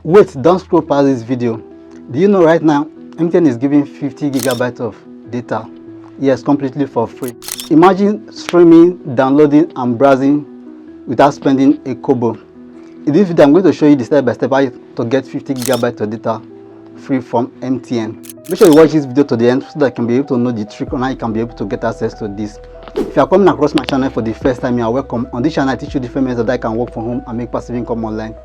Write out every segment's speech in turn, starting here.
Wait, don't scroll past this video. Do you know right now MTN is giving 50 gigabytes of data? Yes, completely for free. Imagine streaming, downloading and browsing without spending a kobo. In this video I'm going to show you the step by step how to get 50 gigabytes of data free from MTN. Make sure you watch this video to the end so that you can be able to know the trick on how you can be able to get access to this. If you are coming across my channel for the first time, you are welcome. On this channel I teach you different methods that I can work from home and make passive income online.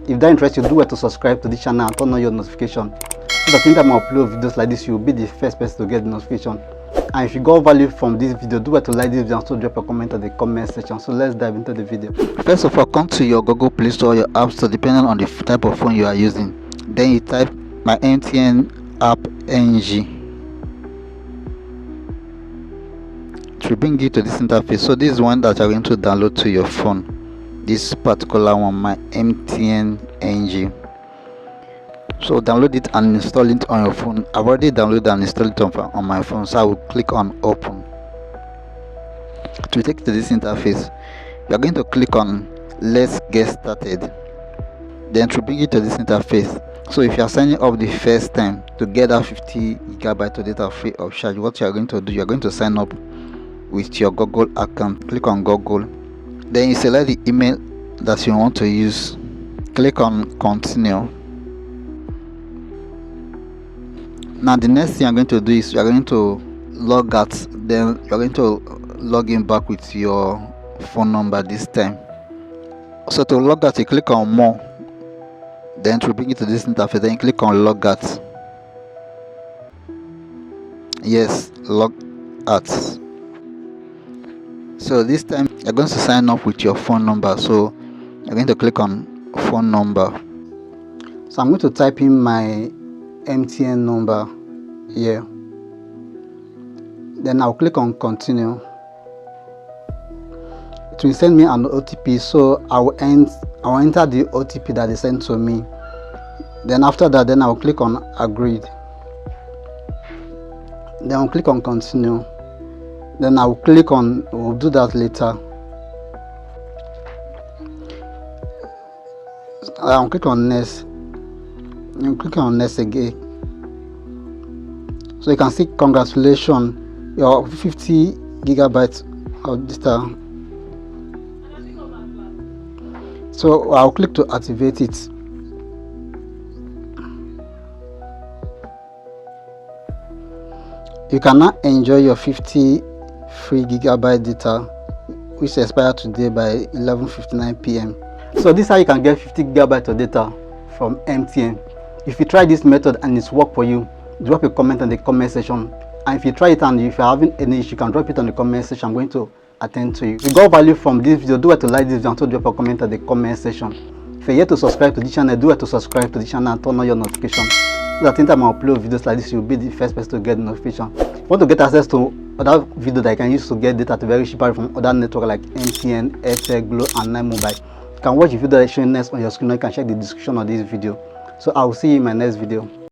If that interests you, do well to subscribe to this channel and turn on your notification so that anytime I upload videos like this, you will be the first person to get the notification. And if you got value from this video, do well to like this video and also drop a comment in the comment section. So let's dive into the video. First of all, come to your Google Play Store or your App Store depending on the type of phone you are using. Then you type MyMTN app ng. To bring you to this interface. So this is one that you're going to download to your phone. This particular one, MyMTN ng. So download it and install it on your phone. I've already downloaded and installed it on my phone, so I will click on open. To take to this interface, you are going to click on let's get started. Then to bring you to this interface. So if you are signing up the first time to get that 50 gigabyte of data free of charge, what you are going to do, you are going to sign up with your Google account. Click on Google. Then you select the email that you want to use. Click on continue. Now the next thing you're going to do is you're going to log out. Then you're going to log in back with your phone number this time. So to log out, you click on more. Then to bring it to this interface, then you click on log out. Yes, log out. So this time you're going to sign up with your phone number. So you're going to click on phone number. So I'm going to type in my MTN number here. Then I'll click on continue. It will send me an OTP, so I'll enter the OTP that they sent to me. Then after that, then I'll click on agreed. Then I'll click on continue. Then I'll click on, we'll do that later. I'll click on next. And click on next again. So you can see congratulations, your 50 gigabytes of data. So I'll click to activate it. You can now enjoy your 50 free gigabyte data, which expires today by 11:59 p.m. So this is how you can get 50 gigabytes of data from MTN. If you try this method and it's worked for you, drop a comment in the comment section. And if you try it and if you're having any issue, you can drop it on the comment section. I'm going to attend to you. If you got value from this video, do it to like this video and also drop a comment in the comment section. If you're yet to subscribe to the channel, do it to subscribe to the channel and turn on your notification so that anytime I upload videos like this, you'll be the first person to get the notification. If you want to get access to other videos that I can use to get data to very cheap from other networks like MTN, Airtel, Glo and 9Mobile, you can watch the video that is showing next on your screen, or you can check the description of this video. So I will see you in my next video.